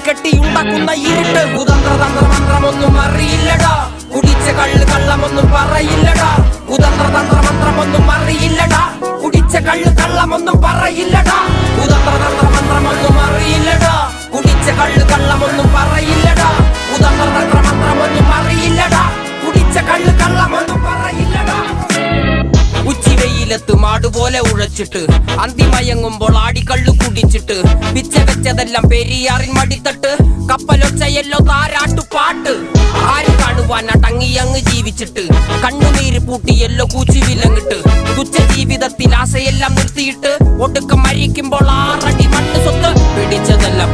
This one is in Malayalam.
കെട്ടിയുണ്ടാക്കുന്ന ഇരുട്ട്. കുതന്ത്രതന്ത്രമന്ത്രമൊന്നും അറിയില്ലടാ, കുടിച്ച കള്ള് കള്ളമൊന്നും പറയില്ലടാ. കുതന്ത്രതന്ത്രമന്ത്രമൊന്നും അറിയില്ലടാ, കുടിച്ച കള്ള് കള്ളമൊന്നും പറയില്ലടാ. കുതന്ത്രതന്ത്രമന്ത്രമൊന്നും അറിയില്ലടാ, കുടിച്ച കള്ള് കള്ളമൊന്നും പറയില്ലടാ. കുതന്ത്രതന്ത്രമന്ത്രമൊന്നും അറിയില്ലടാ, കുടിച്ച കള്ള് കള്ളമൊന്നും പറയില്ലടാ. ഉച്ചിവെയിലത്ത് മാടുപോലെ ഉഴച്ചിട്ട് അന്തിമയങ്ങുമ്പോൾ ആടിക്കള്ളു കുടിച്ചിട്ട് പിച്ച വെച്ചതെല്ലാം പെരിയാറിൻ മടിത്തട്ട്. കപ്പലൊച്ചയല്ലോ താരാട്ടുപാട്ട്. ആര് കാണുവാൻ അടങ്ങിയങ്ങ് ജീവിച്ചിട്ട് കണ്ണുനീര് പൂട്ടിയല്ലോ കൂച്ചി വിലങ്ങിട്ട്. തുച്ഛ ജീവിതത്തിൽ ആശയെല്ലാം നിർത്തിയിട്ട് ഒടുക്കം മരിക്കുമ്പോൾ 6 അടി മണ്ണ് സ്വത്ത്. പിടിച്ചതെല്ലാം